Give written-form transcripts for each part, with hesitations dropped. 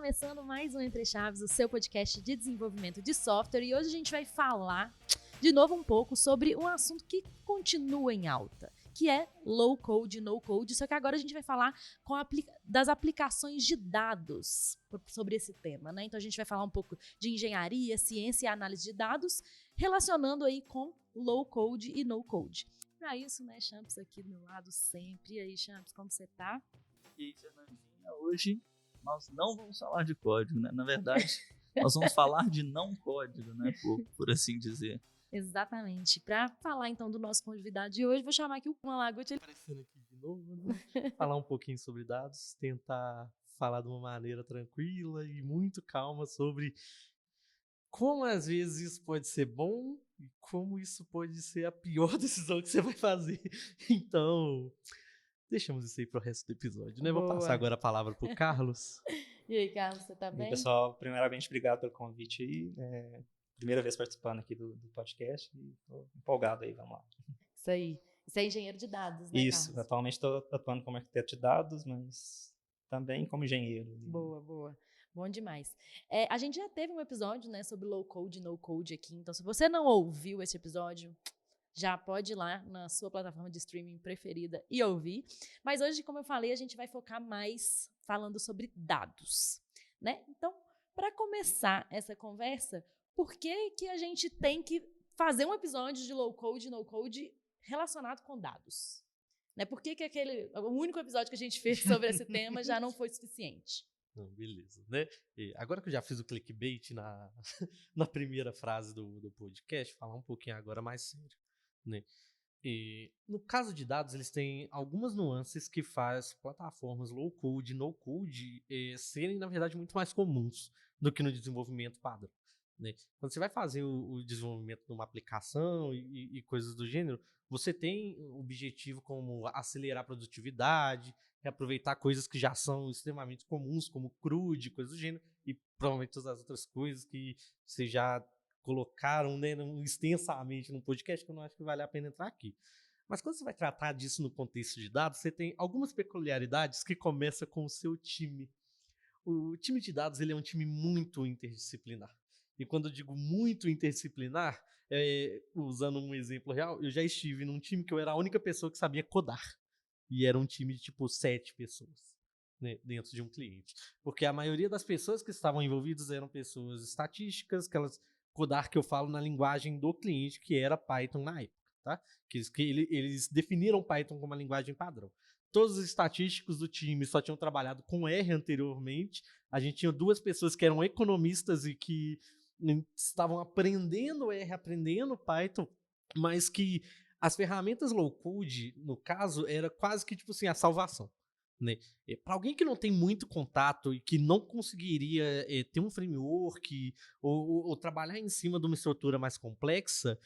começando mais um Entre Chaves, o seu podcast de desenvolvimento de software, e hoje a gente vai falar de novo um pouco sobre um assunto que continua em alta, que é low code, no code, só que agora a gente vai falar das aplicações de dados sobre esse tema, né? Então a gente vai falar um pouco de engenharia, ciência e análise de dados, relacionando aí com low code e no code. Para isso, né, Champs aqui do meu lado sempre. E aí, Champs, como você tá? E aí, Fernandinha, hoje nós não vamos falar de código, né? Na verdade, nós vamos falar de não código, né? Por assim dizer. Exatamente. Para falar então do nosso convidado de hoje, vou chamar aqui o Malaguti. Aparecendo aqui de novo, né? Falar um pouquinho sobre dados, tentar falar de uma maneira tranquila e muito calma sobre como às vezes isso pode ser bom e como isso pode ser a pior decisão que você vai fazer. Então, deixamos isso aí pro resto do episódio, né? Boa. Vou passar agora a palavra pro Carlos. E aí, Carlos, você tá bem? Pessoal, primeiramente, obrigado pelo convite aí. Primeira vez participando aqui do podcast e tô empolgado aí, vamos lá. Isso aí. Você é engenheiro de dados, né, Isso, Carlos? atualmente estou atuando como arquiteto de dados, mas também como engenheiro. Boa, boa. Bom demais. A gente já teve um episódio, né, sobre low code e no code aqui, então se você não ouviu esse episódio, já pode ir lá na sua plataforma de streaming preferida e ouvir. Mas hoje, como eu falei, a gente vai focar mais falando sobre dados, né? Então, para começar essa conversa, por que a gente tem que fazer um episódio de low code e no code relacionado com dados? Né? Por que o único episódio que a gente fez sobre esse tema já não foi suficiente? Não, beleza, né? E agora que eu já fiz o clickbait na primeira frase do podcast, falar um pouquinho agora mais sério, né? E no caso de dados, eles têm algumas nuances que faz plataformas low code e no code serem, na verdade, muito mais comuns do que no desenvolvimento padrão, né? Quando você vai fazer o desenvolvimento de uma aplicação e coisas do gênero, você tem o objetivo como acelerar a produtividade, reaproveitar coisas que já são extremamente comuns, como CRUD, coisas do gênero, e provavelmente todas as outras coisas que você já colocaram, né, extensamente no podcast, que eu não acho que vale a pena entrar aqui. Mas quando você vai tratar disso no contexto de dados, você tem algumas peculiaridades que começam com o seu time. O time de dados ele é um time muito interdisciplinar. E quando eu digo muito interdisciplinar, usando um exemplo real, eu já estive num time que eu era a única pessoa que sabia codar. E era um time de tipo 7 pessoas, né, dentro de um cliente. Porque a maioria das pessoas que estavam envolvidas eram pessoas estatísticas, codar que eu falo na linguagem do cliente, que era Python na época, tá? Eles definiram Python como uma linguagem padrão. Todos os estatísticos do time só tinham trabalhado com R anteriormente. A gente tinha 2 pessoas que eram economistas e que estavam aprendendo R, aprendendo Python, mas que as ferramentas low code, no caso, era quase que tipo assim, a salvação, né? Para alguém que não tem muito contato e que não conseguiria ter um framework ou trabalhar em cima de uma estrutura mais complexa,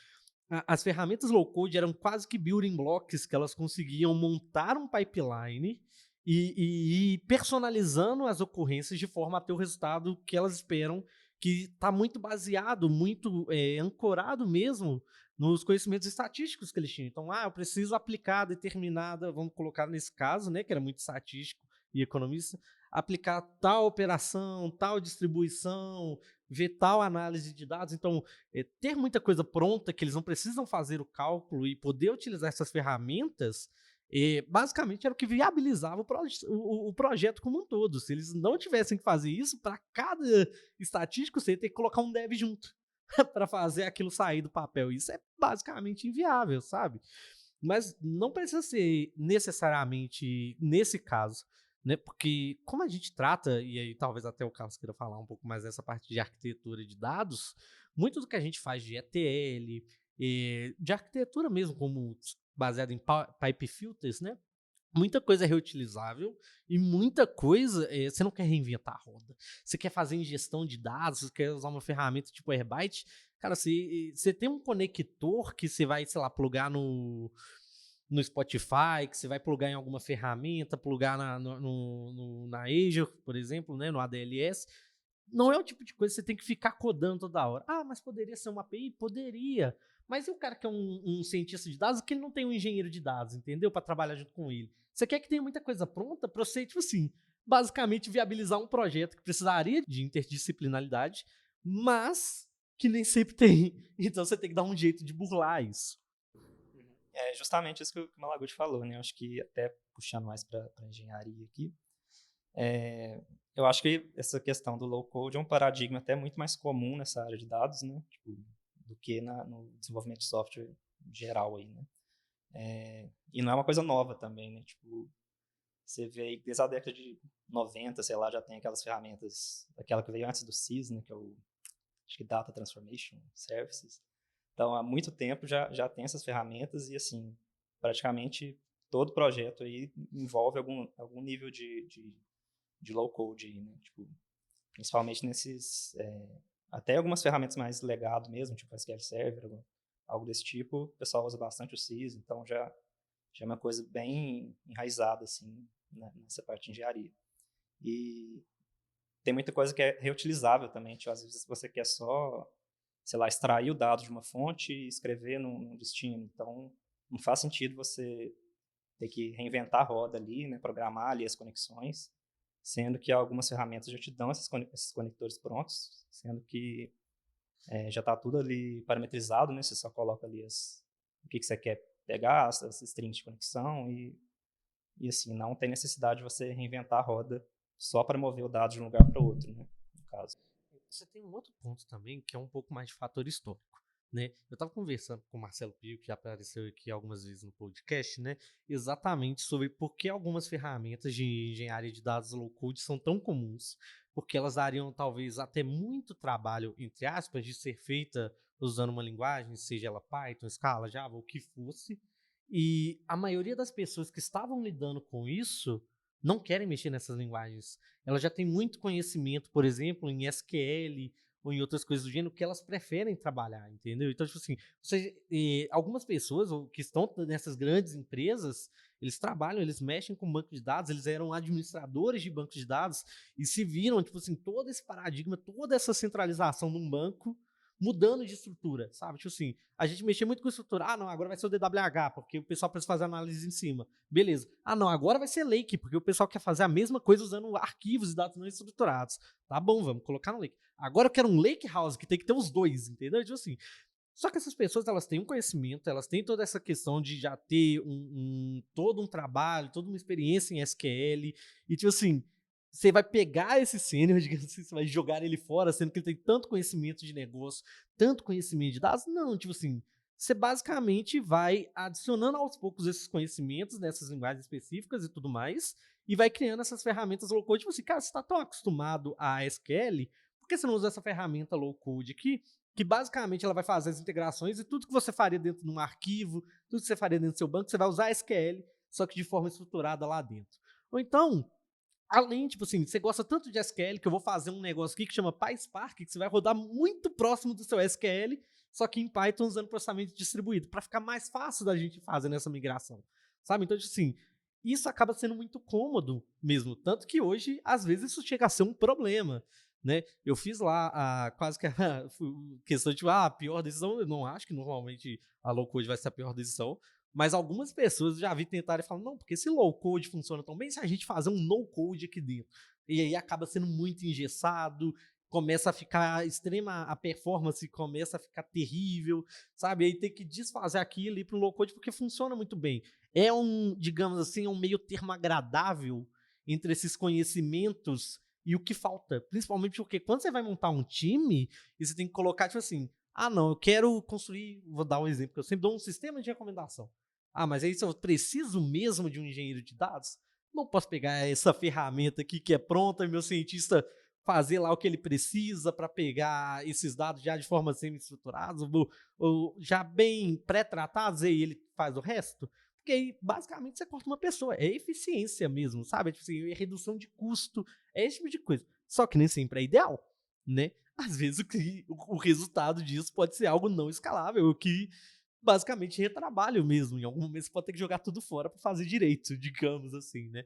as ferramentas low code eram quase que building blocks que elas conseguiam montar um pipeline e ir personalizando as ocorrências de forma a ter o resultado que elas esperam, que está muito baseado, muito ancorado mesmo nos conhecimentos estatísticos que eles tinham. Então, eu preciso aplicar determinada, vamos colocar nesse caso, né, que era muito estatístico e economista, aplicar tal operação, tal distribuição, ver tal análise de dados. Então, ter muita coisa pronta que eles não precisam fazer o cálculo e poder utilizar essas ferramentas, basicamente era o que viabilizava o projeto como um todo. Se eles não tivessem que fazer isso, para cada estatístico você ia ter que colocar um dev junto para fazer aquilo sair do papel. Isso é basicamente inviável, sabe? Mas não precisa ser necessariamente nesse caso, né? Porque como a gente trata, e aí talvez até o Carlos queira falar um pouco mais dessa parte de arquitetura de dados, muito do que a gente faz de ETL, de arquitetura mesmo, como baseado em pipe filters, né? Muita coisa é reutilizável e muita coisa você não quer reinventar a roda. Você quer fazer ingestão de dados, você quer usar uma ferramenta tipo Airbyte. Cara, você tem um conector que você vai, sei lá, plugar no Spotify, que você vai plugar em alguma ferramenta, plugar na Azure, por exemplo, né, no ADLS. Não é o tipo de coisa que você tem que ficar codando toda hora. Mas poderia ser uma API? Poderia. Mas e o cara que é um cientista de dados que ele não tem um engenheiro de dados, entendeu? Para trabalhar junto com ele. Você quer que tenha muita coisa pronta para você, tipo assim, basicamente viabilizar um projeto que precisaria de interdisciplinaridade, mas que nem sempre tem. Então você tem que dar um jeito de burlar isso. É justamente isso que o Malaguti falou, né? Eu acho que até puxando mais para engenharia aqui, eu acho que essa questão do low code é um paradigma até muito mais comum nessa área de dados, né? Tipo, do que no desenvolvimento de software geral aí, né? E não é uma coisa nova também, né? Tipo, você vê aí, desde a década de 90, sei lá, já tem aquelas ferramentas, aquela que veio antes do SIS, né? Que é acho que Data Transformation Services. Então, há muito tempo já tem essas ferramentas e, assim, praticamente todo projeto aí envolve algum nível de low code aí, né? Tipo, principalmente nesses, até algumas ferramentas mais legado mesmo, tipo SQL Server, algo desse tipo, o pessoal usa bastante o SIS, então já é uma coisa bem enraizada, assim, né, nessa parte de engenharia. E tem muita coisa que é reutilizável também, tipo, às vezes você quer só, sei lá, extrair o dado de uma fonte e escrever num destino, então não faz sentido você ter que reinventar a roda ali, né, programar ali as conexões, sendo que algumas ferramentas já te dão esses conectores prontos, sendo que já está tudo ali parametrizado, né, você só coloca ali o que você quer pegar, as strings de conexão e assim, não tem necessidade de você reinventar a roda só para mover o dado de um lugar para o outro, né, no caso. Você tem um outro ponto também, que é um pouco mais de fator histórico, né? Eu estava conversando com o Marcelo Pio, que já apareceu aqui algumas vezes no podcast, né? Exatamente sobre por que algumas ferramentas de engenharia de dados low-code são tão comuns, porque elas dariam talvez até muito trabalho, entre aspas, de ser feita usando uma linguagem, seja ela Python, Scala, Java, o que fosse, e a maioria das pessoas que estavam lidando com isso não querem mexer nessas linguagens. Elas já têm muito conhecimento, por exemplo, em SQL ou em outras coisas do gênero que elas preferem trabalhar, entendeu? Então, tipo assim, algumas pessoas que estão nessas grandes empresas, eles trabalham, eles mexem com banco de dados, eles eram administradores de banco de dados e se viram, tipo assim, todo esse paradigma, toda essa centralização num banco mudando de estrutura, sabe? Tipo assim, a gente mexia muito com estrutura. Ah, não, agora vai ser o DWH, porque o pessoal precisa fazer análise em cima. Beleza. Ah, não, agora vai ser Lake, porque o pessoal quer fazer a mesma coisa usando arquivos e dados não estruturados. Tá bom, vamos colocar no Lake. Agora eu quero um Lake House, que tem que ter os dois, entendeu? Tipo assim. Só que essas pessoas, elas têm um conhecimento, elas têm toda essa questão de já ter todo um trabalho, toda uma experiência em SQL, e tipo assim, você vai pegar esse sênior, digamos assim, você vai jogar ele fora, sendo que ele tem tanto conhecimento de negócio, tanto conhecimento de dados? Não, tipo assim, você basicamente vai adicionando aos poucos esses conhecimentos nessas linguagens específicas e tudo mais, e vai criando essas ferramentas low-code. Tipo assim, cara, você está tão acostumado a SQL, por que você não usa essa ferramenta low-code aqui, que basicamente ela vai fazer as integrações e tudo que você faria dentro de um arquivo, tudo que você faria dentro do seu banco, você vai usar SQL, só que de forma estruturada lá dentro. Ou então, além, tipo assim, você gosta tanto de SQL que eu vou fazer um negócio aqui que chama PySpark, que você vai rodar muito próximo do seu SQL, só que em Python usando processamento distribuído, para ficar mais fácil da gente fazer nessa migração, sabe? Então, tipo assim, isso acaba sendo muito cômodo mesmo, tanto que hoje, às vezes, isso chega a ser um problema, né? Eu fiz lá quase que a questão de, a pior decisão, eu não acho que normalmente a low code vai ser a pior decisão, mas algumas pessoas já vi tentar e falam, não, porque esse low code funciona tão bem se a gente fazer um no code aqui dentro. E aí acaba sendo muito engessado, começa a ficar a performance começa a ficar terrível, sabe? Aí tem que desfazer aquilo e ir pro low code porque funciona muito bem. É digamos assim, um meio termo agradável entre esses conhecimentos e o que falta. Principalmente porque quando você vai montar um time, e você tem que colocar, tipo assim, ah, não, eu quero construir, vou dar um exemplo, que eu sempre dou um sistema de recomendação. Ah, mas aí se eu preciso mesmo de um engenheiro de dados, não posso pegar essa ferramenta aqui que é pronta e meu cientista fazer lá o que ele precisa para pegar esses dados já de forma semi-estruturados ou já bem pré-tratados e ele faz o resto. Porque aí, basicamente, você corta uma pessoa. É eficiência mesmo, sabe? Tipo assim, é redução de custo, é esse tipo de coisa. Só que nem sempre é ideal, né? Às vezes o resultado disso pode ser algo não escalável, o que basicamente retrabalho mesmo. Em algum momento você pode ter que jogar tudo fora para fazer direito, digamos assim, né?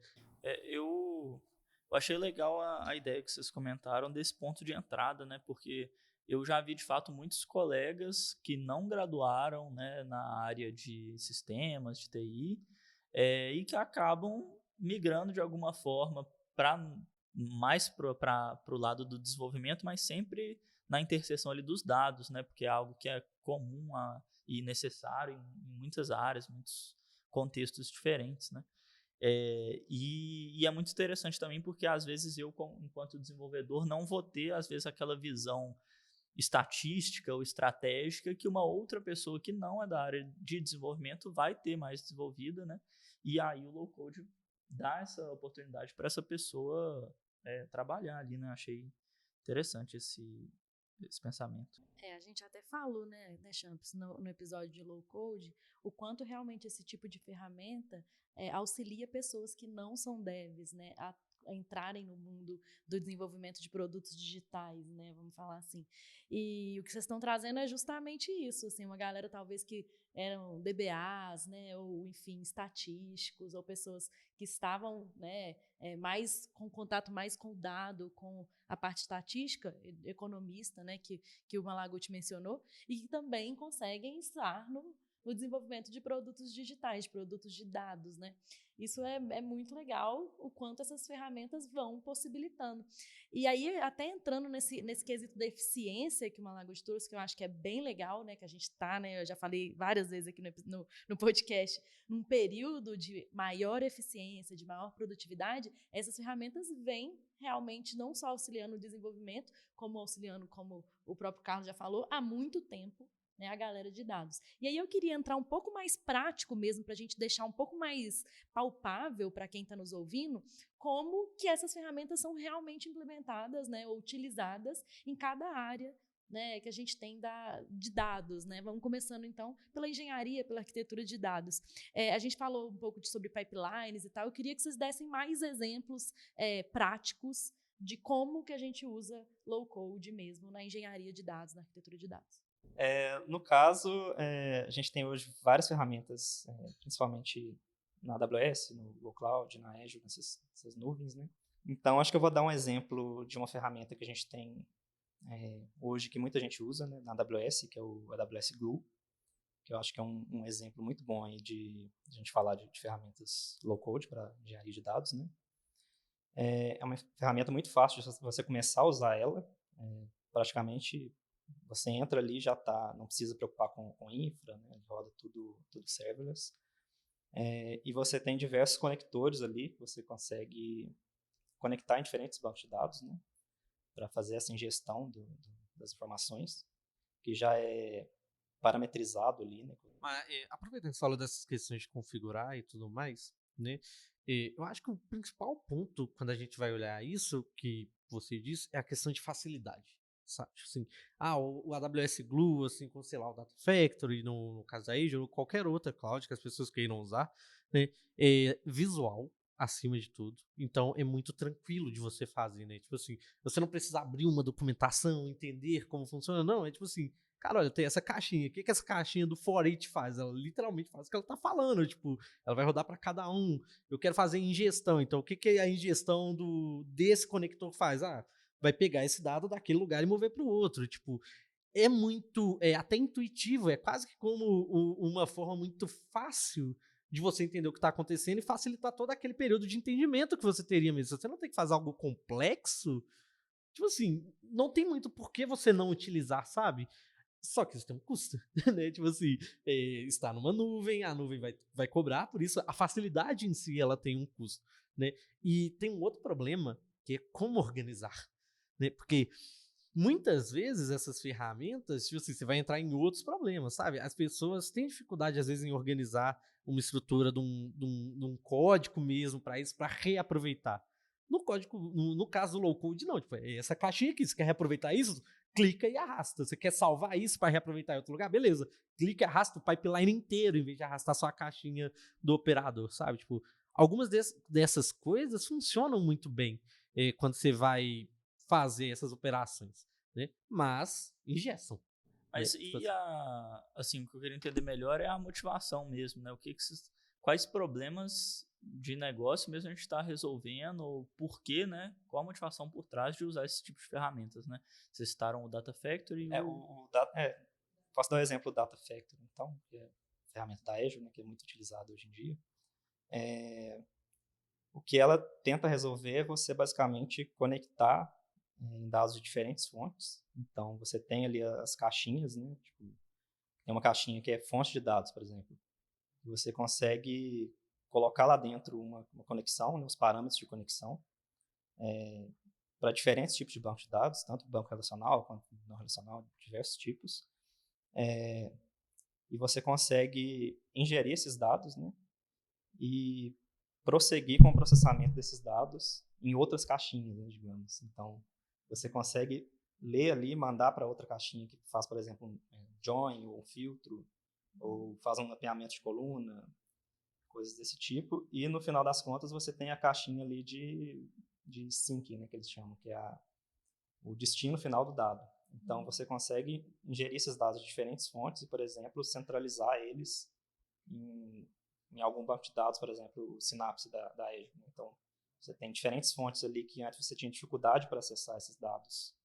Eu achei legal a ideia que vocês comentaram desse ponto de entrada, né? Porque eu já vi, de fato, muitos colegas que não graduaram, né, na área de sistemas, de TI, e que acabam migrando de alguma forma mais para o lado do desenvolvimento, mas sempre na interseção ali dos dados, né? Porque é algo que é comum e necessário em muitas áreas, muitos contextos diferentes, né? E é muito interessante também porque às vezes eu, enquanto desenvolvedor, não vou ter às vezes aquela visão estatística ou estratégica que uma outra pessoa que não é da área de desenvolvimento vai ter mais desenvolvida, né? E aí o low code dá essa oportunidade para essa pessoa trabalhar ali, né? Achei interessante esse pensamento. A gente até falou, né Champs, no episódio de low code, o quanto realmente esse tipo de ferramenta auxilia pessoas que não são devs, né, a entrarem no mundo do desenvolvimento de produtos digitais, né, vamos falar assim. E o que vocês estão trazendo é justamente isso, assim, uma galera talvez que eram DBAs, né, ou enfim, estatísticos, ou pessoas que estavam, né, mais com contato mais com o dado, com a parte estatística, economista, né, que o Malaguti mencionou, e que também conseguem estar no desenvolvimento de produtos digitais, de produtos de dados, né? Isso é muito legal, o quanto essas ferramentas vão possibilitando. E aí, até entrando nesse quesito da eficiência que o Malaguti trouxe, que eu acho que é bem legal, né? Que a gente está, né? Eu já falei várias vezes aqui no podcast, num período de maior eficiência, de maior produtividade, essas ferramentas vêm realmente não só auxiliando o desenvolvimento, como auxiliando, como o próprio Carlos já falou, há muito tempo, né, a galera de dados. E aí eu queria entrar um pouco mais prático mesmo, para a gente deixar um pouco mais palpável para quem está nos ouvindo, como que essas ferramentas são realmente implementadas, né, ou utilizadas em cada área, né, que a gente tem de dados, né? Vamos começando, então, pela engenharia, pela arquitetura de dados. A gente falou um pouco sobre pipelines e tal, eu queria que vocês dessem mais exemplos práticos de como que a gente usa low-code mesmo na engenharia de dados, na arquitetura de dados. No caso, a gente tem hoje várias ferramentas, principalmente na AWS, no Google Cloud, na Azure, nessas nuvens, né? Então, acho que eu vou dar um exemplo de uma ferramenta que a gente tem hoje, que muita gente usa, né, na AWS, que é o AWS Glue, que eu acho que é um exemplo muito bom aí de a gente falar de ferramentas low-code para engenharia de dados, né? É uma ferramenta muito fácil de você começar a usar ela. Praticamente, você entra ali, já tá, não precisa preocupar com infra, né? Roda tudo serverless. E você tem diversos conectores ali, que você consegue conectar em diferentes bancos de dados, né? Para fazer essa ingestão das informações, que já é parametrizado ali, né? Mas, aproveitando que você falou dessas questões de configurar e tudo mais, né? Eu acho que o principal ponto, quando a gente vai olhar isso, que você disse, é a questão de facilidade. Sabe? Assim, o AWS Glue, assim, com, sei lá, o Data Factory, no caso da Azure, ou qualquer outra cloud que as pessoas queiram usar, né? É visual, acima de tudo. Então, é muito tranquilo de você fazer, né? Tipo assim, você não precisa abrir uma documentação, entender como funciona, não. É tipo assim, cara, olha, tem essa caixinha. O que essa caixinha do for each faz? Ela literalmente faz o que ela tá falando. Tipo, ela vai rodar para cada um. Eu quero fazer ingestão. Então, o que a ingestão desse conector faz? Vai pegar esse dado daquele lugar e mover para o outro. Tipo, é muito, até intuitivo. É quase que como uma forma muito fácil de você entender o que está acontecendo e facilitar todo aquele período de entendimento que você teria mesmo. Você não tem que fazer algo complexo. Tipo assim, não tem muito por que você não utilizar, sabe? Só que isso tem um custo, né? Tipo assim, está numa nuvem, a nuvem vai cobrar, por isso a facilidade em si ela tem um custo, né? E tem um outro problema, que é como organizar, né? Porque muitas vezes essas ferramentas, tipo assim, você vai entrar em outros problemas, sabe? As pessoas têm dificuldade, às vezes, em organizar uma estrutura de um código mesmo para isso, para reaproveitar. No código, no caso do low code, não. Tipo, é essa caixinha aqui, você quer reaproveitar isso? Clica e arrasta. Você quer salvar isso para reaproveitar em outro lugar? Beleza. Clica e arrasta o pipeline inteiro, em vez de arrastar só a caixinha do operador, sabe? Tipo, algumas dessas coisas funcionam muito bem quando você vai fazer essas operações, né? Mas ingestam. Mas assim, o que eu queria entender melhor é a motivação mesmo, né? Quais problemas de negócio mesmo a gente está resolvendo, ou por quê, né? Qual a motivação por trás de usar esse tipo de ferramentas, né? Vocês citaram o Data Factory e posso dar um exemplo do Data Factory, então, que é a ferramenta da Azure, né, que é muito utilizada hoje em dia. O que ela tenta resolver é você basicamente conectar em dados de diferentes fontes. Então, você tem ali as caixinhas, né? Tipo, tem uma caixinha que é fonte de dados, por exemplo. Você consegue colocar lá dentro uma conexão, né, os parâmetros de conexão, para diferentes tipos de banco de dados, tanto banco relacional quanto não relacional, diversos tipos. E você consegue ingerir esses dados, né, e prosseguir com o processamento desses dados em outras caixinhas, né, digamos. Então, você consegue ler ali e mandar para outra caixinha que faz, por exemplo, um join ou um filtro, ou faz um mapeamento de coluna, coisas desse tipo. E, no final das contas, você tem a caixinha ali de syncing, né, que eles chamam, que é o destino final do dado. Então, você consegue ingerir esses dados de diferentes fontes e, por exemplo, centralizar eles em algum banco de dados, por exemplo, o Synapse da Azure. Então, você tem diferentes fontes ali que antes você tinha dificuldade para acessar esses dados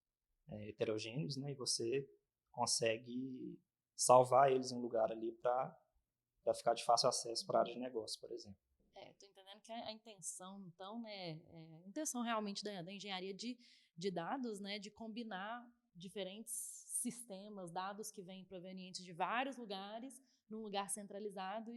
heterogêneos, né, e você consegue salvar eles em um lugar ali para ficar de fácil acesso para a área de negócio, por exemplo. Estou entendendo que a intenção, então, né, a intenção realmente da engenharia de dados, né, de combinar diferentes sistemas, dados que vêm provenientes de vários lugares, num lugar centralizado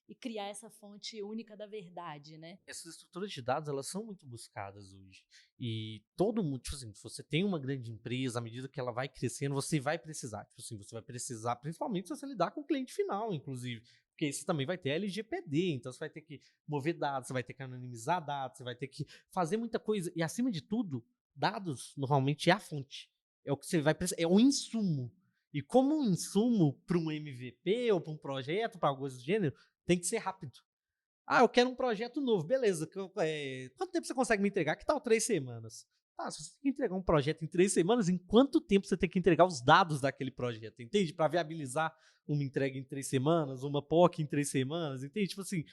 e criar essa fonte única da verdade, né? Essas estruturas de dados, elas são muito buscadas hoje. E todo mundo, tipo assim, se você tem uma grande empresa, à medida que ela vai crescendo, você vai precisar. Tipo assim, você vai precisar, principalmente se você lidar com o cliente final, inclusive. Porque aí você também vai ter LGPD, então você vai ter que mover dados, você vai ter que anonimizar dados, você vai ter que fazer muita coisa. E, acima de tudo, dados, normalmente, é a fonte. É o que você vai precisar, é o insumo. E como um insumo para um MVP ou para um projeto, para algo do gênero, tem que ser rápido. Ah, eu quero um projeto novo. Beleza. Quanto tempo você consegue me entregar? Que tal 3 semanas? Tá, se você tem que entregar um projeto em 3 semanas, em quanto tempo você tem que entregar os dados daquele projeto? Entende? Para viabilizar uma entrega em 3 semanas, uma POC em 3 semanas, entende? Tipo assim,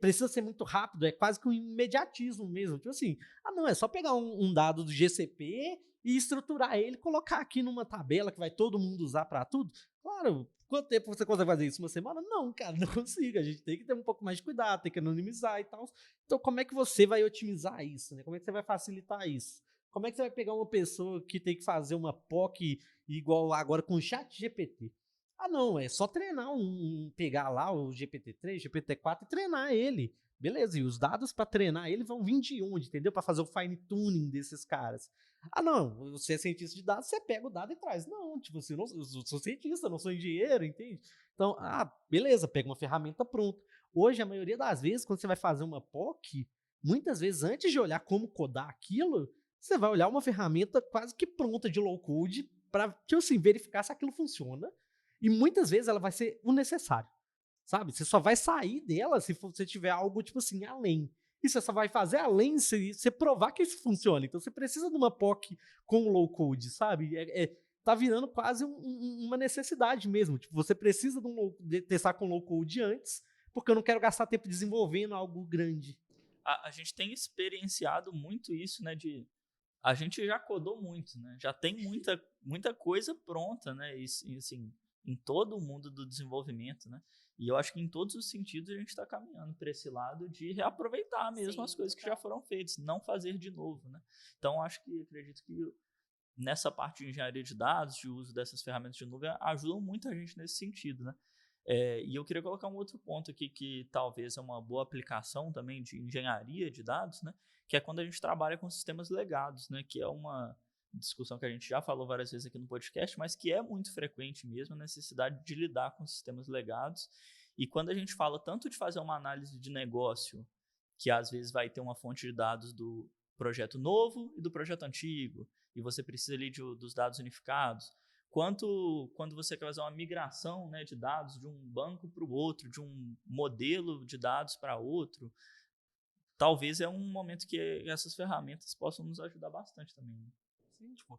precisa ser muito rápido, é quase que um imediatismo mesmo. Tipo assim, não, é só pegar um dado do GCP e estruturar ele, colocar aqui numa tabela que vai todo mundo usar para tudo. Claro, quanto tempo você consegue fazer isso? Uma semana? Não, cara, não consigo. A gente tem que ter um pouco mais de cuidado, tem que anonimizar e tal. Então, como é que você vai otimizar isso, né? Como é que você vai facilitar isso? Como é que você vai pegar uma pessoa que tem que fazer uma POC igual agora com o chat GPT? Não, é só treinar pegar lá o GPT-3, GPT-4 e treinar ele. Beleza, e os dados para treinar ele vão vir de onde, entendeu? Para fazer o fine tuning desses caras. Não, você é cientista de dados, você pega o dado e traz. Não, tipo assim, eu sou cientista, não sou engenheiro, entende? Então, beleza, pega uma ferramenta pronta. Hoje, a maioria das vezes, quando você vai fazer uma POC, muitas vezes, antes de olhar como codar aquilo, você vai olhar uma ferramenta quase que pronta de low code para, tipo assim, verificar se aquilo funciona. E muitas vezes ela vai ser o necessário, sabe? Você só vai sair dela se você tiver algo, tipo assim, além. E você só vai fazer além se você provar que isso funciona. Então você precisa de uma POC com low code, sabe? Tá virando quase uma necessidade mesmo. Tipo, você precisa de testar com low code antes, porque eu não quero gastar tempo desenvolvendo algo grande. A gente tem experienciado muito isso, né? A gente já codou muito, né? Já tem muita coisa pronta, né? E assim, em todo o mundo do desenvolvimento, né? E eu acho que em todos os sentidos a gente está caminhando para esse lado de reaproveitar mesmo as coisas que já foram feitas, não fazer de novo, né? Então, acredito que nessa parte de engenharia de dados, de uso dessas ferramentas de nuvem, ajudam muito a gente nesse sentido, né? E eu queria colocar um outro ponto aqui que talvez é uma boa aplicação também de engenharia de dados, né? Que é quando a gente trabalha com sistemas legados, né? Que é uma discussão que a gente já falou várias vezes aqui no podcast, mas que é muito frequente mesmo, a necessidade de lidar com sistemas legados. E quando a gente fala tanto de fazer uma análise de negócio, que às vezes vai ter uma fonte de dados do projeto novo e do projeto antigo, e você precisa ali dos dados unificados, quanto quando você quer fazer uma migração, né, de dados de um banco para o outro, de um modelo de dados para outro, talvez é um momento que essas ferramentas possam nos ajudar bastante também. Né? Sim, tipo,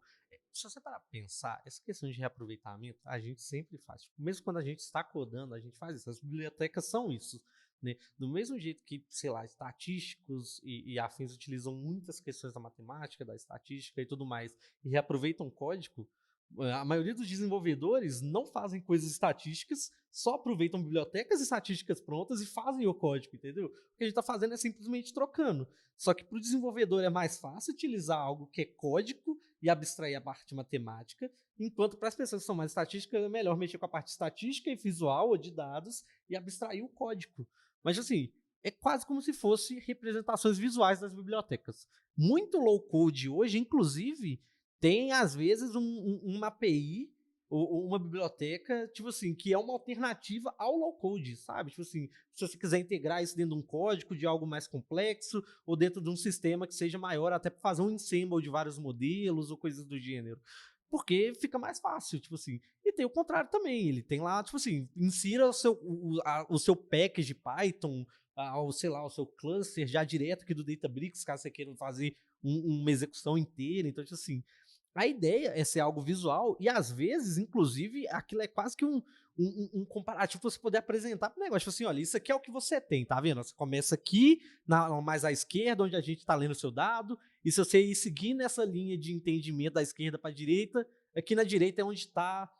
se você parar pra pensar, essa questão de reaproveitamento, a gente sempre faz. Tipo, mesmo quando a gente está codando, a gente faz isso. As bibliotecas são isso. Né? Do mesmo jeito que, sei lá, estatísticos e afins utilizam muitas questões da matemática, da estatística e tudo mais, e reaproveitam código, A maioria dos desenvolvedores não fazem coisas estatísticas, só aproveitam bibliotecas estatísticas prontas e fazem o código, entendeu? O que a gente está fazendo é simplesmente trocando. Só que para o desenvolvedor é mais fácil utilizar algo que é código e abstrair a parte matemática, enquanto para as pessoas que são mais estatísticas é melhor mexer com a parte estatística e visual ou de dados e abstrair o código. Mas assim, é quase como se fosse representações visuais das bibliotecas. Muito low code hoje, inclusive, tem às vezes uma API ou uma biblioteca, tipo assim, que é uma alternativa ao low code, sabe? Tipo assim, se você quiser integrar isso dentro de um código de algo mais complexo ou dentro de um sistema que seja maior, até para fazer um ensemble de vários modelos ou coisas do gênero. Porque fica mais fácil, tipo assim. E tem o contrário também, ele tem lá, tipo assim, insira o seu package Python, sei lá, o seu cluster já direto aqui do Databricks, caso você queira fazer uma execução inteira. Então, tipo assim, a ideia é ser algo visual e, às vezes, inclusive, aquilo é quase que um comparativo para você poder apresentar para o negócio. Tipo assim, olha, isso aqui é o que você tem, tá vendo? Você começa aqui, mais à esquerda, onde a gente está lendo o seu dado, e se você ir seguir nessa linha de entendimento da esquerda para a direita, aqui na direita é onde está,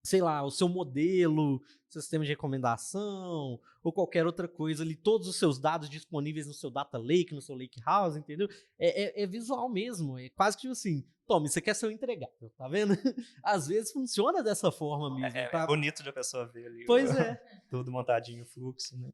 sei lá, o seu modelo, seu sistema de recomendação, ou qualquer outra coisa ali, todos os seus dados disponíveis no seu data lake, no seu lake house, entendeu? É visual mesmo, é quase que tipo assim, toma, isso aqui é seu entregável, tá vendo? Às vezes funciona dessa forma mesmo. É bonito de a pessoa ver ali. Pois é. Tudo montadinho, o fluxo, né?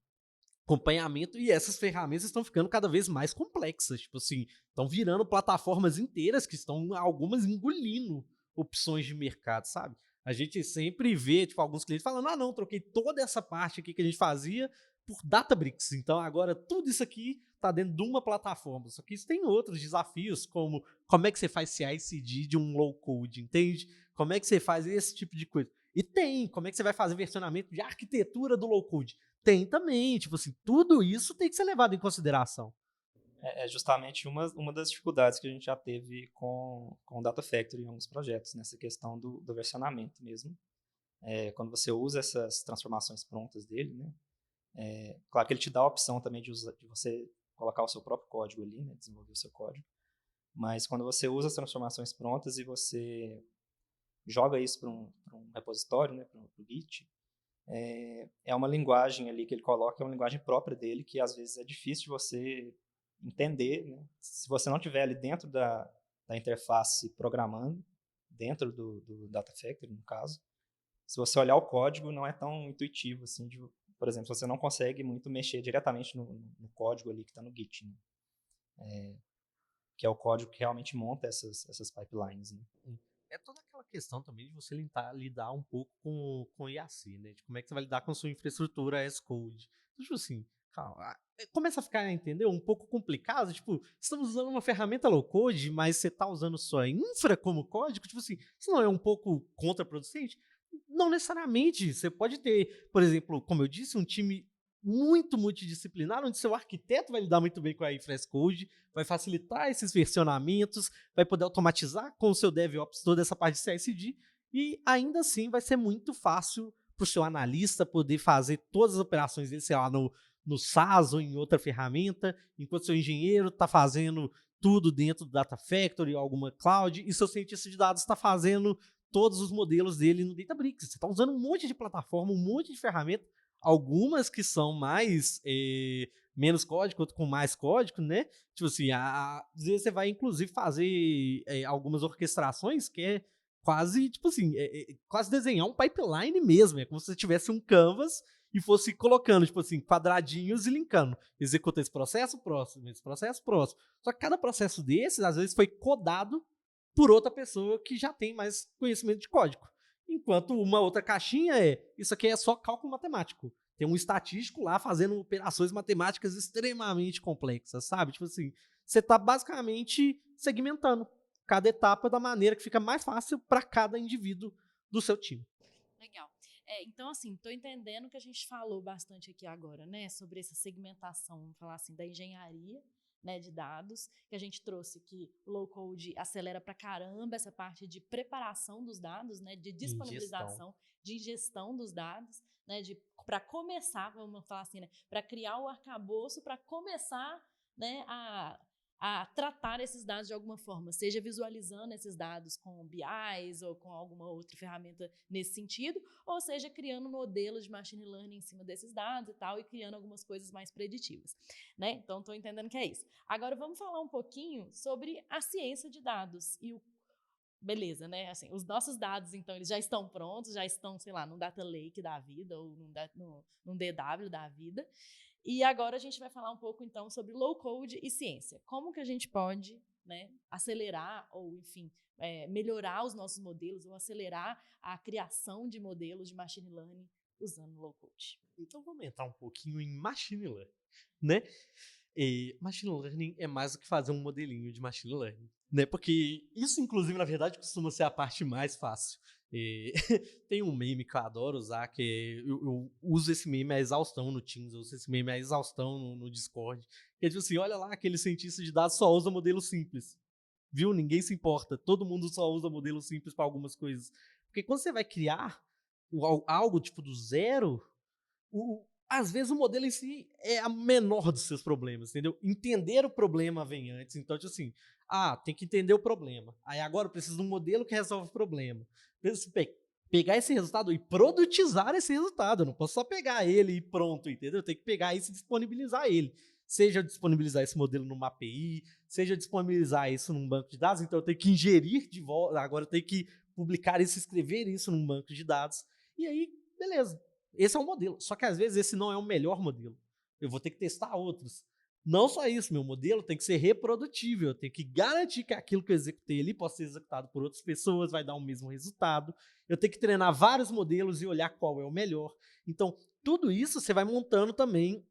Acompanhamento, e essas ferramentas estão ficando cada vez mais complexas, tipo assim, estão virando plataformas inteiras que estão, algumas, engolindo opções de mercado, sabe? A gente sempre vê, tipo, alguns clientes falando, não, troquei toda essa parte aqui que a gente fazia por Databricks, então agora tudo isso aqui está dentro de uma plataforma, só que isso tem outros desafios, como é que você faz CI/CD de um low code, entende? Como é que você faz esse tipo de coisa? E como é que você vai fazer versionamento de arquitetura do low code? Tem também, tipo assim, tudo isso tem que ser levado em consideração. É justamente uma das dificuldades que a gente já teve com o Data Factory em alguns projetos, nessa questão do versionamento mesmo. Quando você usa essas transformações prontas dele, né? Claro que ele te dá a opção também de você colocar o seu próprio código ali, né? Desenvolver o seu código. Mas quando você usa as transformações prontas e você joga isso para um repositório, né? Para o Git, é uma linguagem ali que ele coloca, é uma linguagem própria dele, que às vezes é difícil de você entender, né? Se você não estiver ali dentro da interface programando, dentro do Data Factory, no caso, se você olhar o código, não é tão intuitivo assim. Por exemplo, você não consegue muito mexer diretamente no código ali que está no Git, né? Que é o código que realmente monta essas pipelines, né? É toda aquela questão também de você lidar um pouco com IAC, né? De como é que você vai lidar com a sua infraestrutura as code. Então, tipo assim, calma, começa a ficar, entendeu? Um pouco complicado. Tipo, estamos usando uma ferramenta low code, mas você está usando sua infra como código. Tipo assim, isso não é um pouco contraproducente? Não necessariamente. Você pode ter, por exemplo, como eu disse, um time muito multidisciplinar, onde seu arquiteto vai lidar muito bem com a infra as code, vai facilitar esses versionamentos, vai poder automatizar com o seu DevOps toda essa parte de CI/CD, e ainda assim vai ser muito fácil para o seu analista poder fazer todas as operações dele, sei lá, no SaaS ou em outra ferramenta, enquanto seu engenheiro está fazendo tudo dentro do Data Factory ou alguma cloud, e seu cientista de dados está fazendo todos os modelos dele no Databricks. Você está usando um monte de plataforma, um monte de ferramenta, algumas que são mais menos código, outras com mais código, né? Tipo assim, às vezes você vai inclusive fazer algumas orquestrações que é quase, tipo assim, quase desenhar um pipeline mesmo. É como se você tivesse um canvas e fosse colocando, tipo assim, quadradinhos e linkando. Executa esse processo, próximo, esse processo, próximo. Só que cada processo desses, às vezes, foi codado por outra pessoa que já tem mais conhecimento de código. Enquanto uma outra caixinha isso aqui é só cálculo matemático. Tem um estatístico lá fazendo operações matemáticas extremamente complexas, sabe? Tipo assim, você está basicamente segmentando cada etapa da maneira que fica mais fácil para cada indivíduo do seu time. Legal. Então, assim, estou entendendo que a gente falou bastante aqui agora, né? Sobre essa segmentação, vamos falar assim, da engenharia, né, de dados, que a gente trouxe que o low code acelera pra caramba essa parte de preparação dos dados, né, de disponibilização, de ingestão dos dados, né, para começar, vamos falar assim, né, para criar o arcabouço, para começar, né, a a tratar esses dados de alguma forma, seja visualizando esses dados com BIs ou com alguma outra ferramenta nesse sentido, ou seja, criando modelos de machine learning em cima desses dados e tal, e criando algumas coisas mais preditivas, né? Então, estou entendendo que é isso. Agora, vamos falar um pouquinho sobre a ciência de dados e o beleza, né? Assim, os nossos dados, então, eles já estão prontos, já estão, sei lá, num data lake da vida ou num DW da vida. E agora a gente vai falar um pouco, então, sobre low code e ciência. Como que a gente pode, né, acelerar ou, enfim, melhorar os nossos modelos ou acelerar a criação de modelos de machine learning usando low code? Então vamos entrar um pouquinho em machine learning, né? E machine learning é mais do que fazer um modelinho de machine learning, né? Porque isso, inclusive, na verdade, costuma ser a parte mais fácil. E tem um meme que eu adoro usar, que eu uso esse meme a exaustão no Teams, eu uso esse meme a exaustão no Discord, que é tipo assim, olha lá, aquele cientista de dados só usa modelo simples, viu? Ninguém se importa, todo mundo só usa modelo simples para algumas coisas. Porque quando você vai criar algo tipo do zero, às vezes o modelo em si é a menor dos seus problemas, entendeu? Entender o problema vem antes. Então, tipo assim, tem que entender o problema. Aí agora eu preciso de um modelo que resolve o problema. Preciso pegar esse resultado e produtizar esse resultado. Eu não posso só pegar ele e pronto, entendeu? Eu tenho que pegar isso e disponibilizar ele. Seja disponibilizar esse modelo numa API, seja disponibilizar isso num banco de dados. Então eu tenho que ingerir de volta, agora eu tenho que publicar isso, escrever isso num banco de dados. E aí, beleza. Esse é um modelo, só que às vezes esse não é o melhor modelo. Eu vou ter que testar outros. Não só isso, meu modelo tem que ser reprodutível, eu tenho que garantir que aquilo que eu executei ali possa ser executado por outras pessoas, vai dar o mesmo resultado. Eu tenho que treinar vários modelos e olhar qual é o melhor. Então, tudo isso você vai montando também,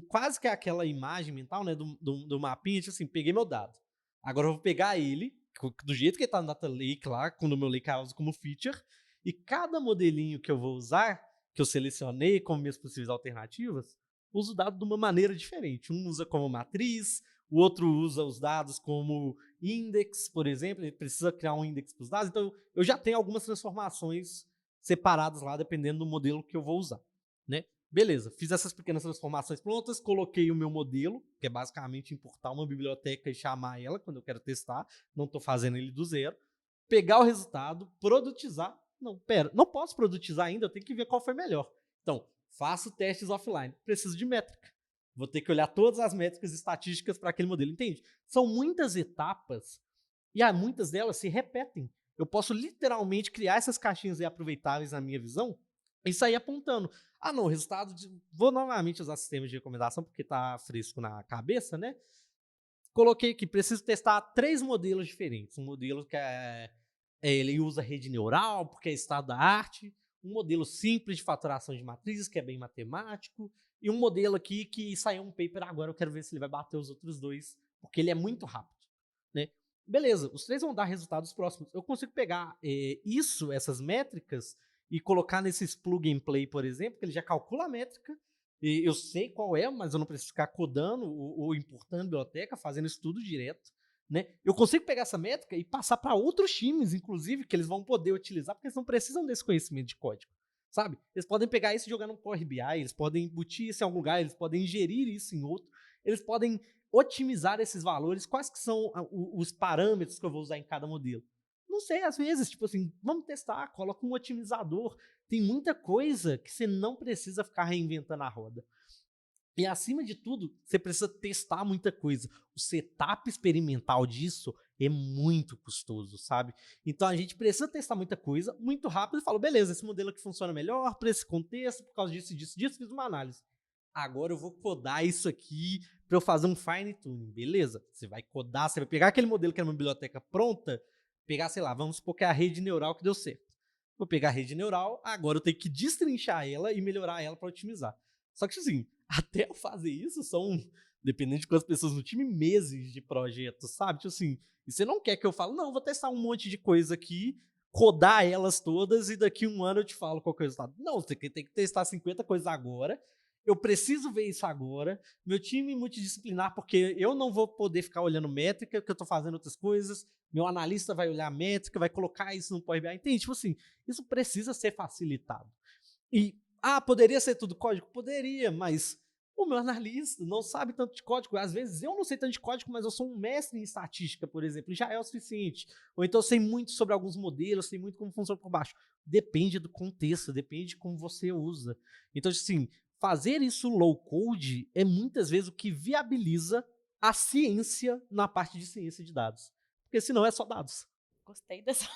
quase que aquela imagem mental, né, do mapinha, tipo assim, peguei meu dado. Agora eu vou pegar ele, do jeito que ele está no Data Lake lá, quando o meu Lakehouse como feature, e cada modelinho que eu vou usar, que eu selecionei como minhas possíveis alternativas, uso o dado de uma maneira diferente. Um usa como matriz, o outro usa os dados como index, por exemplo, ele precisa criar um index para os dados, então eu já tenho algumas transformações separadas lá, dependendo do modelo que eu vou usar, né? Beleza, fiz essas pequenas transformações prontas, coloquei o meu modelo, que é basicamente importar uma biblioteca e chamar ela quando eu quero testar, não estou fazendo ele do zero, pegar o resultado, produtizar. Não, pera, não posso produtizar ainda, eu tenho que ver qual foi melhor. Então, faço testes offline, preciso de métrica. Vou ter que olhar todas as métricas estatísticas para aquele modelo, entende? São muitas etapas e muitas delas se repetem. Eu posso literalmente criar essas caixinhas reaproveitáveis na minha visão e sair apontando. Não, o resultado vou novamente usar sistemas de recomendação porque está fresco na cabeça, né? Coloquei aqui, preciso testar 3 modelos diferentes. Um modelo que ele usa rede neural, porque é estado da arte. Um modelo simples de faturação de matrizes, que é bem matemático. E um modelo aqui que saiu um paper agora, eu quero ver se ele vai bater os outros 2, porque ele é muito rápido, né? Beleza, os 3 vão dar resultados próximos. Eu consigo pegar essas métricas, e colocar nesses plug and play, por exemplo, que ele já calcula a métrica, e eu sei qual é, mas eu não preciso ficar codando ou importando biblioteca, fazendo isso tudo direto, né? Eu consigo pegar essa métrica e passar para outros times, inclusive, que eles vão poder utilizar, porque eles não precisam desse conhecimento de código, sabe? Eles podem pegar isso e jogar no Power BI, eles podem embutir isso em algum lugar, eles podem ingerir isso em outro, eles podem otimizar esses valores. Quais que são os parâmetros que eu vou usar em cada modelo? Não sei, às vezes, tipo assim, vamos testar, coloca um otimizador. Tem muita coisa que você não precisa ficar reinventando a roda. E, acima de tudo, você precisa testar muita coisa. O setup experimental disso é muito custoso, sabe? Então, a gente precisa testar muita coisa, muito rápido, e fala, beleza, esse modelo aqui funciona melhor para esse contexto, por causa disso, fiz uma análise. Agora eu vou codar isso aqui para eu fazer um fine tuning, beleza? Você vai codar, você vai pegar aquele modelo que era uma biblioteca pronta, pegar, sei lá, vamos supor que é a rede neural que deu certo. Vou pegar a rede neural, agora eu tenho que destrinchar ela e melhorar ela para otimizar. Só que, assim, até eu fazer isso são, dependendo de quantas pessoas no time, meses de projeto, sabe? Tipo assim, e você não quer que eu fale, não, vou testar um monte de coisa aqui, codar elas todas e daqui a um ano eu te falo qual que é o resultado. Não, você tem que testar 50 coisas agora, eu preciso ver isso agora, meu time multidisciplinar, porque eu não vou poder ficar olhando métrica, porque eu estou fazendo outras coisas, meu analista vai olhar a métrica, vai colocar isso no Power BI, entende? Tipo assim, isso precisa ser facilitado. E, poderia ser tudo código? Poderia, mas O meu analista não sabe tanto de código. Às vezes eu não sei tanto de código, mas eu sou um mestre em estatística, por exemplo, e já é o suficiente. Ou então eu sei muito sobre alguns modelos, sei muito como funciona por baixo. Depende do contexto, depende de como você usa. Então, assim, fazer isso low code é muitas vezes o que viabiliza a ciência na parte de ciência de dados. Porque senão é só dados. Gostei dessa.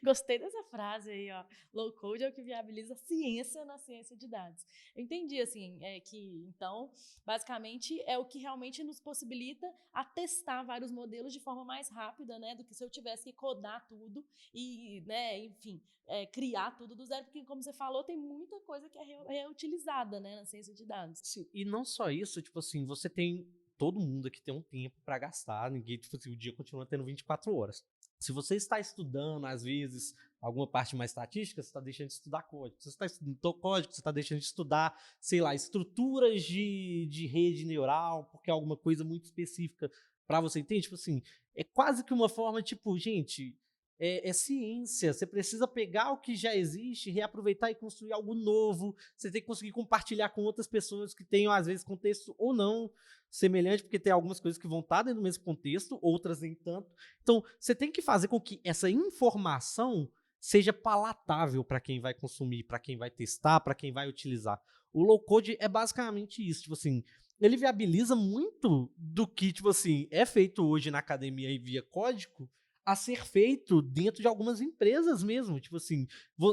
Gostei dessa frase aí, ó. Low code é o que viabiliza a ciência na ciência de dados. Eu entendi, assim, que, então, basicamente, é o que realmente nos possibilita a testar vários modelos de forma mais rápida, né, do que se eu tivesse que codar tudo e, né, enfim, criar tudo do zero, porque, como você falou, tem muita coisa que é reutilizada, né, na ciência de dados. Sim, e não só isso, tipo assim, você tem. Todo mundo aqui tem um tempo para gastar, ninguém, tipo assim, o dia continua tendo 24 horas. Se você está estudando, às vezes, alguma parte mais estatística, você está deixando de estudar código. Se você está estudando código, você está deixando de estudar, sei lá, estruturas de rede neural, porque é alguma coisa muito específica para você entender. Tipo assim, é quase que uma forma, tipo, gente, é ciência. Você precisa pegar o que já existe, reaproveitar e construir algo novo. Você tem que conseguir compartilhar com outras pessoas que tenham, às vezes, contexto ou não semelhante, porque tem algumas coisas que vão estar dentro do mesmo contexto, outras nem tanto. Então, você tem que fazer com que essa informação seja palatável para quem vai consumir, para quem vai testar, para quem vai utilizar. O low code é basicamente isso, tipo assim, ele viabiliza muito do que, tipo assim, é feito hoje na academia e via código a ser feito dentro de algumas empresas mesmo, tipo assim,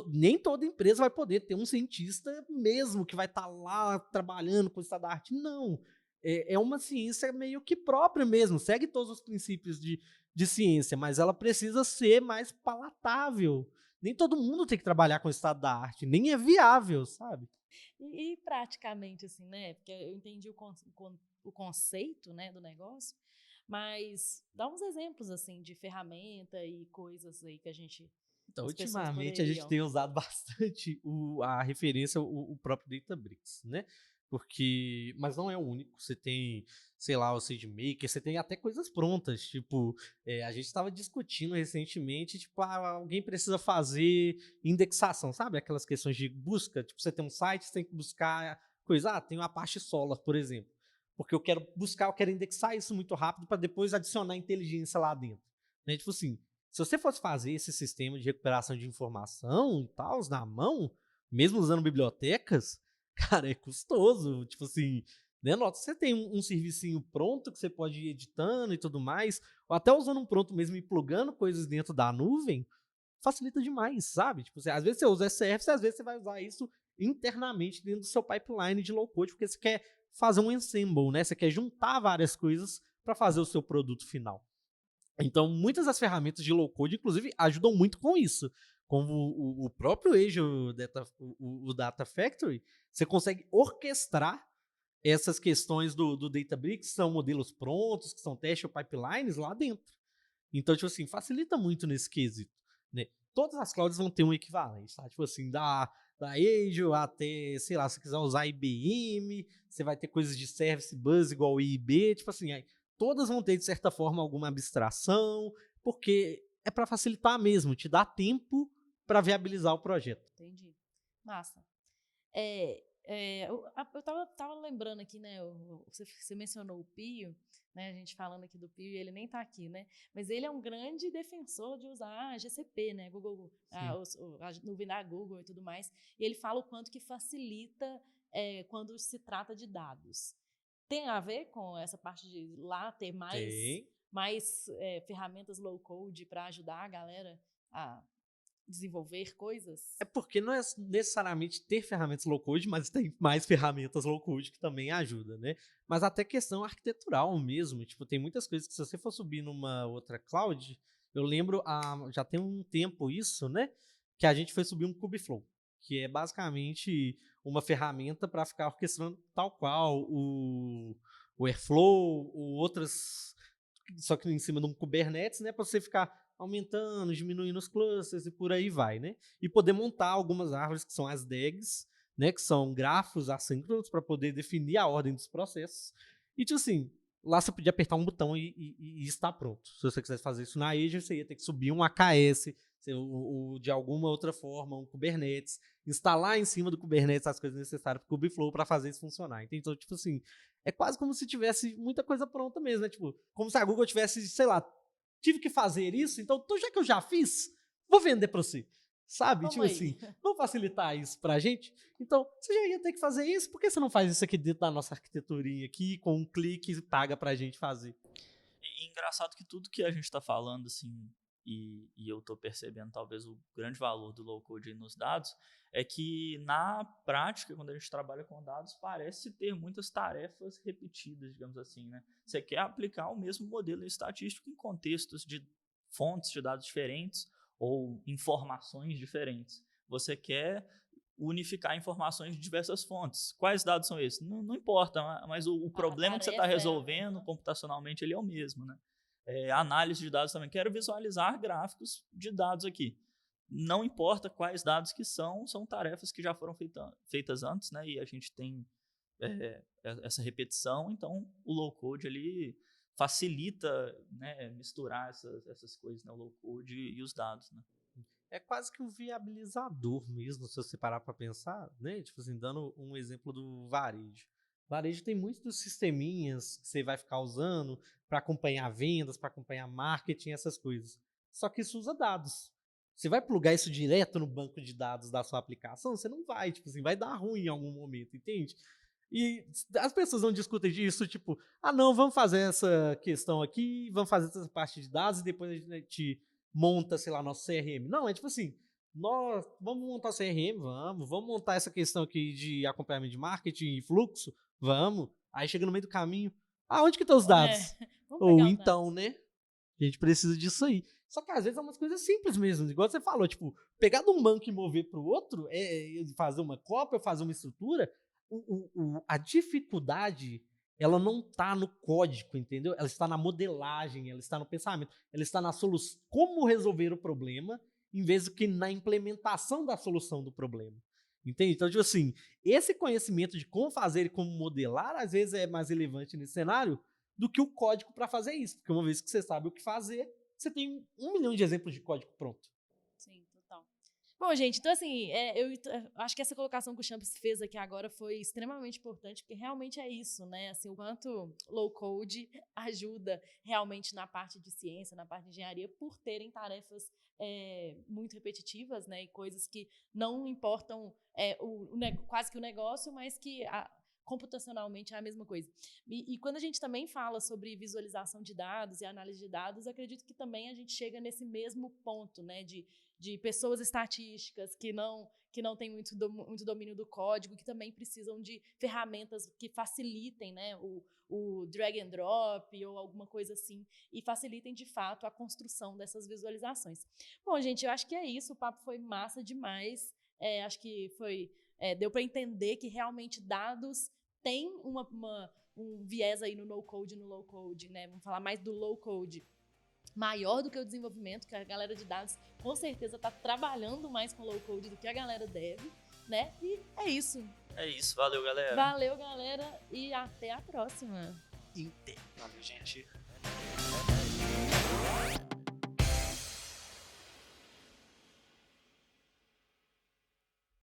nem toda empresa vai poder ter um cientista mesmo que vai estar lá trabalhando com estado da arte, não. É uma ciência meio que própria mesmo, segue todos os princípios de ciência, mas ela precisa ser mais palatável. Nem todo mundo tem que trabalhar com o estado da arte, nem é viável, sabe? E praticamente, assim, né? Porque eu entendi o conceito, né, do negócio, mas dá uns exemplos, assim, de ferramenta e coisas aí que Então, as pessoas ultimamente a gente poderiam. tem usado bastante a referência, o próprio Databricks, né? Porque, mas não é o único. Você tem, sei lá, o SageMaker, você tem até coisas prontas. Tipo, a gente estava discutindo recentemente, tipo, alguém precisa fazer indexação, sabe? Aquelas questões de busca. Tipo, você tem um site, você tem que buscar coisa. Ah, tem uma Apache Solar, por exemplo. Porque eu quero buscar, eu quero indexar isso muito rápido para depois adicionar inteligência lá dentro. Né? Tipo assim, se você fosse fazer esse sistema de recuperação de informação e tal, na mão, mesmo usando bibliotecas, cara, é custoso. Tipo assim, né? Nota, você tem um servicinho pronto que você pode ir editando e tudo mais, ou até usando um pronto mesmo e plugando coisas dentro da nuvem, facilita demais, sabe? Tipo, às vezes você usa SRF, às vezes você vai usar isso internamente dentro do seu pipeline de low code, porque você quer fazer um ensemble, né? Você quer juntar várias coisas para fazer o seu produto final. Então, muitas das ferramentas de low code, inclusive, ajudam muito com isso. Como o próprio Azure o Data Factory, você consegue orquestrar essas questões do Databricks, que são modelos prontos, que são teste ou pipelines lá dentro. Então, tipo assim, facilita muito nesse quesito, né? Todas as clouds vão ter um equivalente, tá? Tipo assim, da Azure até, sei lá, se você quiser usar IBM, você vai ter coisas de service bus igual o IIB, tipo assim, aí, todas vão ter, de certa forma, alguma abstração, porque é para facilitar mesmo, te dá tempo para viabilizar o projeto. Entendi. Massa. Eu tava lembrando aqui, né? Você mencionou o Pio, né? A gente falando aqui do Pio, e ele nem tá aqui, né? Mas ele é um grande defensor de usar a GCP, né? Google, a nuvem da Google e tudo mais. E ele fala o quanto que facilita quando se trata de dados. Tem a ver com essa parte de lá ter mais ferramentas low code para ajudar a galera a desenvolver coisas? É porque não é necessariamente ter ferramentas low code, mas tem mais ferramentas low code que também ajudam, né? Mas até questão arquitetural mesmo, tipo, tem muitas coisas que se você for subir numa outra cloud, eu lembro, já tem um tempo isso, né? Que a gente foi subir um Kubeflow, que é basicamente uma ferramenta para ficar orquestrando tal qual o Airflow ou outras, só que em cima de um Kubernetes, né? Para você ficar aumentando, diminuindo os clusters e por aí vai, né? E poder montar algumas árvores que são as DAGs, né? Que são grafos assíncronos para poder definir a ordem dos processos. E, tipo assim, lá você podia apertar um botão e estar pronto. Se você quisesse fazer isso na Azure, você ia ter que subir um AKS, de alguma outra forma, um Kubernetes, instalar em cima do Kubernetes as coisas necessárias para o Kubeflow para fazer isso funcionar. Então, tipo assim, é quase como se tivesse muita coisa pronta mesmo, né? Tipo, como se a Google tivesse, sei lá, tive que fazer isso, então já que eu já fiz, vou vender para você. Sabe? Toma Tipo aí. assim, vamos facilitar isso pra gente? Então, você já ia ter que fazer isso, por que você não faz isso aqui dentro da nossa arquiteturinha aqui, com um clique e paga pra gente fazer? E engraçado que tudo que a gente está falando, assim, e eu estou percebendo talvez o grande valor do low-code nos dados, é que na prática, quando a gente trabalha com dados, parece ter muitas tarefas repetidas, digamos assim, né? Você quer aplicar o mesmo modelo estatístico em contextos de fontes de dados diferentes ou informações diferentes. Você quer unificar informações de diversas fontes. Quais dados são esses? Não importa, mas o problema que você está resolvendo computacionalmente ele é o mesmo, né? Análise de dados também. Quero visualizar gráficos de dados aqui. Não importa quais dados que são tarefas que já foram feitas antes, né? E a gente tem essa repetição, então o low-code ele facilita, né, misturar essas coisas, né, o low-code e os dados, né? É quase que um viabilizador mesmo, se você parar para pensar, né? Tipo assim, dando um exemplo do varejo. Varejo tem muitos sisteminhas que você vai ficar usando para acompanhar vendas, para acompanhar marketing, essas coisas. Só que isso usa dados. Você vai plugar isso direto no banco de dados da sua aplicação? Você não vai, tipo assim, vai dar ruim em algum momento, entende? E as pessoas não discutem disso, tipo, não, vamos fazer essa questão aqui, vamos fazer essa parte de dados e depois a gente monta, sei lá, nosso CRM. Não, é tipo assim, nós vamos montar o CRM, vamos montar essa questão aqui de acompanhamento de marketing e fluxo, vamos. Aí chega no meio do caminho, onde que estão os dados? Ou então, né? A gente precisa disso aí. Só que às vezes é umas coisas simples mesmo, igual você falou, tipo, pegar de um banco e mover para o outro, fazer uma cópia, fazer uma estrutura, a dificuldade, ela não está no código, entendeu? Ela está na modelagem, ela está no pensamento, ela está na solução, como resolver o problema, em vez de que na implementação da solução do problema. Entende? Então, tipo assim, esse conhecimento de como fazer e como modelar, às vezes é mais relevante nesse cenário do que o código para fazer isso. Porque uma vez que você sabe o que fazer, você tem 1 milhão de exemplos de código pronto. Sim, total. Bom, gente, então assim, eu acho que essa colocação que o Champs fez aqui agora foi extremamente importante, porque realmente é isso, né? Assim, o quanto low-code ajuda realmente na parte de ciência, na parte de engenharia, por terem tarefas muito repetitivas, né? E coisas que não importam quase que o negócio, mas que computacionalmente é a mesma coisa. E quando a gente também fala sobre visualização de dados e análise de dados, acredito que também a gente chega nesse mesmo ponto, né? De pessoas estatísticas que não têm muito domínio do código, que também precisam de ferramentas que facilitem, né, o drag and drop ou alguma coisa assim, e facilitem, de fato, a construção dessas visualizações. Bom, gente, eu acho que é isso. O papo foi massa demais. Acho que deu para entender que realmente dados têm um viés aí no no-code e no low-code, né? Vamos falar mais do low-code, maior do que o desenvolvimento, que a galera de dados com certeza está trabalhando mais com low code do que a galera deve, né? E é isso. É isso, valeu, galera. Valeu, galera, e até a próxima. Valeu, gente.